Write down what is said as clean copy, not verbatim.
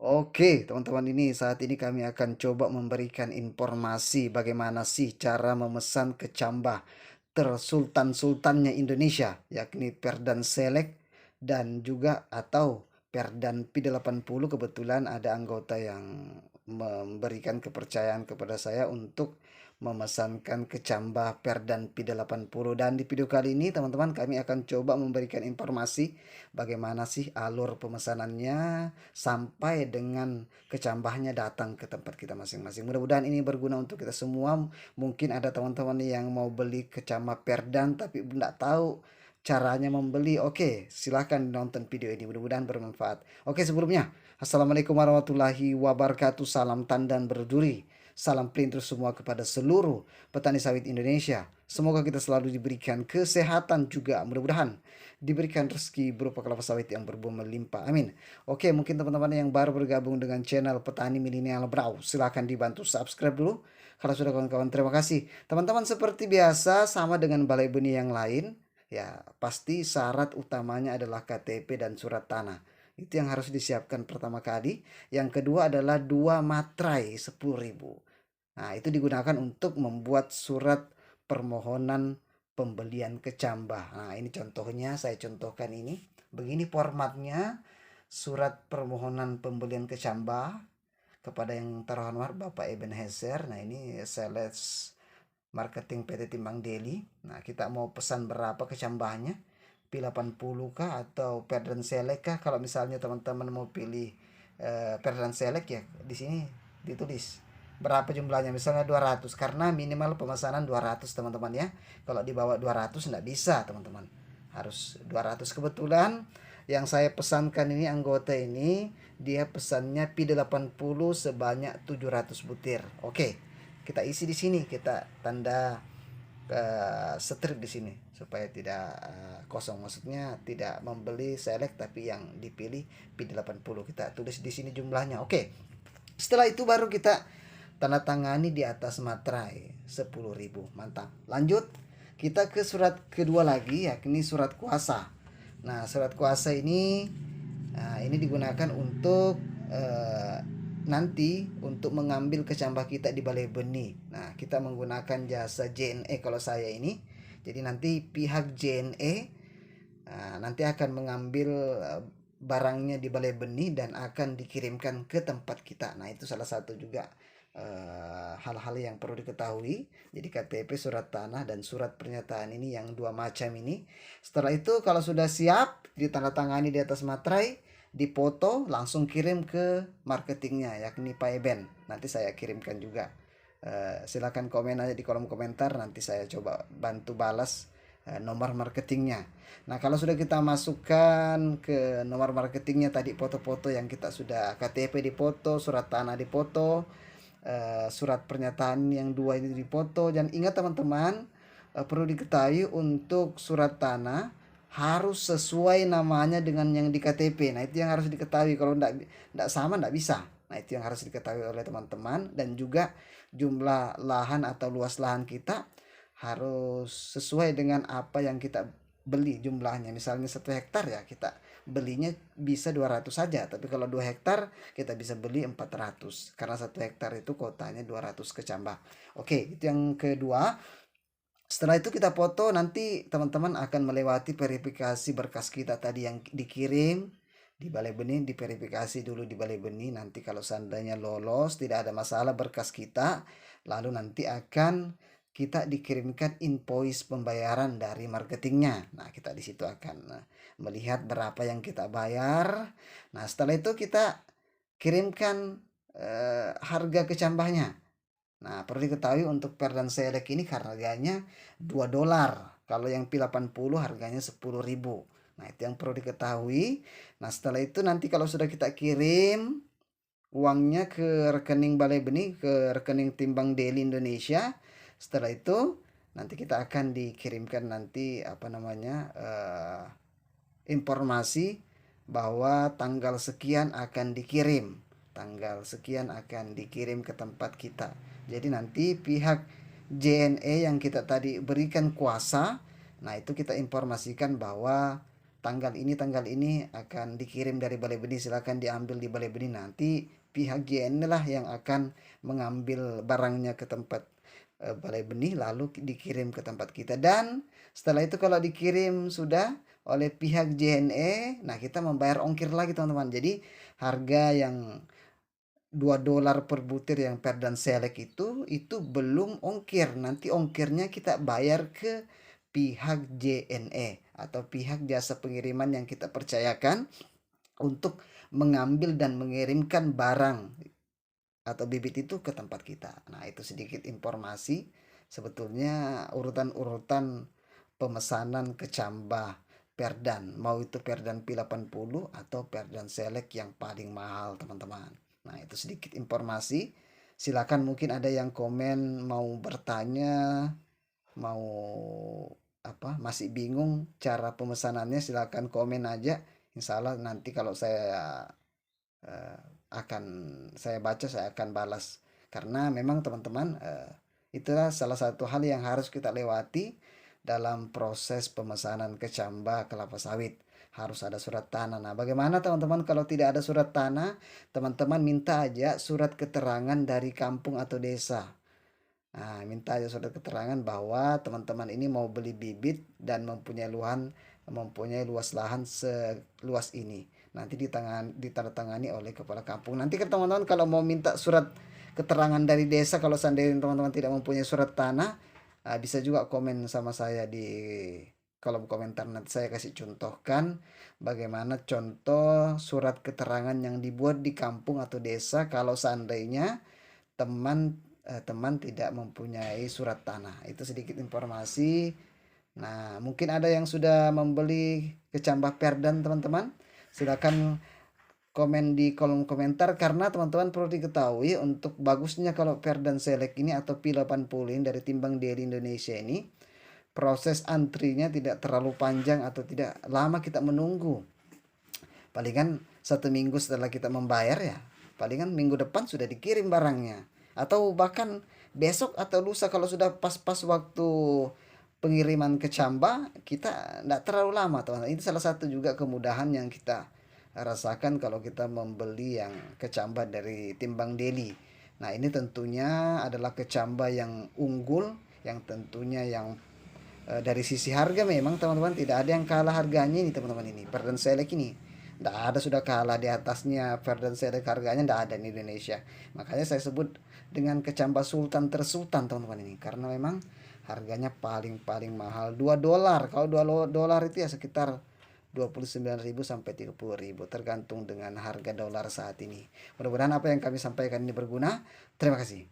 Oke, teman-teman, ini saat ini kami akan coba memberikan informasi bagaimana sih cara memesan kecambah tersultan-sultannya Indonesia, yakni Perdan Select dan juga atau Perdan P80. Kebetulan ada anggota yang memberikan kepercayaan kepada saya untuk memesankan kecambah Perdan P80, dan di video kali ini teman-teman kami akan coba memberikan informasi bagaimana sih alur pemesanannya sampai dengan kecambahnya datang ke tempat kita masing-masing. Mudah-mudahan ini berguna untuk kita semua. Mungkin ada teman-teman yang mau beli kecambah Perdan tapi tidak tahu caranya membeli. Oke, silahkan nonton video ini. Mudah-mudahan bermanfaat. Oke, sebelumnya, Assalamualaikum warahmatullahi wabarakatuh. Salam tandan berduri. Salam pelintir semua kepada seluruh petani sawit Indonesia. Semoga kita selalu diberikan kesehatan juga. Mudah-mudahan diberikan rezeki berupa kelapa sawit yang berbuah melimpah. Amin. Oke, mungkin teman-teman yang baru bergabung dengan channel Petani Milenial Brau, silahkan dibantu subscribe dulu. Kalau sudah kawan-kawan, terima kasih. Teman-teman, seperti biasa, sama dengan balai benih yang lain, ya pasti syarat utamanya adalah KTP dan surat tanah. Itu yang harus disiapkan pertama kali. Yang kedua adalah 2 materai 10.000. Nah, itu digunakan untuk membuat surat permohonan pembelian kecambah. Nah, ini contohnya, saya contohkan ini. Begini formatnya surat permohonan pembelian kecambah kepada yang terhormat Bapak Ebenezer. Nah, ini sales marketing PT Timbang Deli. Nah, kita mau pesan berapa kecambahnya? P80 kah atau Perdan Select kah? Kalau misalnya teman-teman mau pilih Perdan Select, ya di sini ditulis berapa jumlahnya, misalnya 200, karena minimal pemesanan 200 teman-teman ya. Kalau di bawah 200 enggak bisa teman-teman, harus 200. Kebetulan yang saya pesankan ini, anggota ini dia pesannya P80 sebanyak 700 butir. Oke, kita isi di sini, kita tanda strip di sini supaya tidak kosong, maksudnya tidak membeli select tapi yang dipilih P80. Kita tulis di sini jumlahnya. Oke, setelah itu baru kita tanda tangani di atas materai 10.000. Mantap. Lanjut, kita ke surat kedua lagi, yakni surat kuasa. Nah, surat kuasa ini digunakan untuk nanti untuk mengambil kecambah kita di balai benih. Nah, kita menggunakan jasa JNE kalau saya ini. Jadi nanti pihak JNE nanti akan mengambil barangnya di balai benih dan akan dikirimkan ke tempat kita. Nah, itu salah satu juga hal-hal yang perlu diketahui. Jadi KTP, surat tanah, dan surat pernyataan ini yang dua macam ini. Setelah itu kalau sudah siap ditandatangani di atas materai, dipoto, langsung kirim ke marketingnya, yakni Pak Eben. Nanti saya kirimkan juga. Silakan komen aja di kolom komentar, nanti saya coba bantu balas nomor marketingnya. Nah, kalau sudah kita masukkan ke nomor marketingnya tadi, foto-foto yang kita sudah, KTP dipoto, surat tanah dipoto, surat pernyataan yang dua ini dipoto. Dan ingat teman-teman, perlu diketahui untuk surat tanah harus sesuai namanya dengan yang di KTP. Nah, itu yang harus diketahui. Kalau enggak sama, enggak bisa. Nah, itu yang harus diketahui oleh teman-teman. Dan juga jumlah lahan atau luas lahan kita harus sesuai dengan apa yang kita beli jumlahnya. Misalnya 1 hektar, ya kita belinya bisa 200 saja. Tapi kalau 2 hektar kita bisa beli 400. Karena 1 hektar itu kotanya 200 kecambah. Oke, itu yang kedua. Setelah itu kita foto, nanti teman-teman akan melewati verifikasi berkas kita tadi yang dikirim di balai benih. Diverifikasi dulu di balai benih. Nanti kalau seandainya lolos, tidak ada masalah berkas kita, lalu nanti akan kita dikirimkan invoice pembayaran dari marketingnya. Nah, kita di situ akan melihat berapa yang kita bayar. Nah, setelah itu kita kirimkan harga kecambahnya. Nah, perlu diketahui untuk Perdan Select ini harganya $2. Kalau yang P80 harganya 10.000. Nah, itu yang perlu diketahui. Nah, setelah itu nanti kalau sudah kita kirim uangnya ke rekening balai benih, ke rekening Timbang Daily Indonesia. Setelah itu nanti kita akan dikirimkan nanti informasi bahwa tanggal sekian akan dikirim. Tanggal sekian akan dikirim ke tempat kita. Jadi nanti pihak JNE yang kita tadi berikan kuasa, nah itu kita informasikan bahwa tanggal ini akan dikirim dari Balai Benih, silakan diambil di Balai Benih. Nanti pihak JNE lah yang akan mengambil barangnya ke tempat Balai Benih lalu dikirim ke tempat kita. Dan setelah itu kalau dikirim sudah oleh pihak JNE, nah kita membayar ongkir lagi teman-teman. Jadi harga yang $2 per butir yang Perdan Select itu belum ongkir. Nanti ongkirnya kita bayar ke pihak JNE atau pihak jasa pengiriman yang kita percayakan untuk mengambil dan mengirimkan barang atau bibit itu ke tempat kita. Nah, itu sedikit informasi sebetulnya urutan-urutan pemesanan kecambah Perdan, mau itu Perdan P80 atau Perdan Select yang paling mahal, teman-teman. Nah, itu sedikit informasi. Silakan mungkin ada yang komen mau bertanya, mau masih bingung cara pemesanannya, silakan komen aja. Insya Allah nanti kalau saya eh, akan saya baca, saya akan balas. Karena memang teman-teman itulah salah satu hal yang harus kita lewati dalam proses pemesanan kecambah kelapa sawit. Harus ada surat tanah. Nah, bagaimana teman-teman kalau tidak ada surat tanah? Teman-teman minta aja surat keterangan dari kampung atau desa. Nah, minta aja surat keterangan bahwa teman-teman ini mau beli bibit dan mempunyai luas lahan seluas ini. Nanti ditandatangani oleh kepala kampung. Nanti ke teman-teman kalau mau minta surat keterangan dari desa, kalau seandainya teman-teman tidak mempunyai surat tanah, bisa juga komen sama saya di kolom komentar. Nanti saya kasih contohkan bagaimana contoh surat keterangan yang dibuat di kampung atau desa kalau seandainya teman tidak mempunyai surat tanah. Itu sedikit informasi. Nah, mungkin ada yang sudah membeli kecambah Perdan, teman-teman. Silakan komen di kolom komentar, karena teman-teman perlu diketahui untuk bagusnya kalau Perdan Select ini atau P80 ini dari Timbang Daily Indonesia ini, proses antrinya tidak terlalu panjang atau tidak lama kita menunggu. Palingan 1 minggu setelah kita membayar ya, palingan minggu depan sudah dikirim barangnya. Atau bahkan besok atau lusa kalau sudah pas-pas waktu pengiriman ke Camba, kita tidak terlalu lama teman-teman. Ini salah satu juga kemudahan yang kita rasakan kalau kita membeli yang kecambah dari Timbang Deli. Nah, ini tentunya adalah kecambah yang unggul, yang tentunya yang dari sisi harga memang teman-teman tidak ada yang kalah harganya ini teman-teman. Ini Perdan Select ini tidak ada sudah kalah di atasnya. Perdan Select harganya tidak ada di Indonesia. Makanya saya sebut dengan kecambah sultan tersultan teman-teman ini, karena memang harganya paling mahal $2. Kalau $2 itu ya sekitar 29.000 sampai 30.000 tergantung dengan harga dolar saat ini. Mudah-mudahan apa yang kami sampaikan ini berguna. Terima kasih.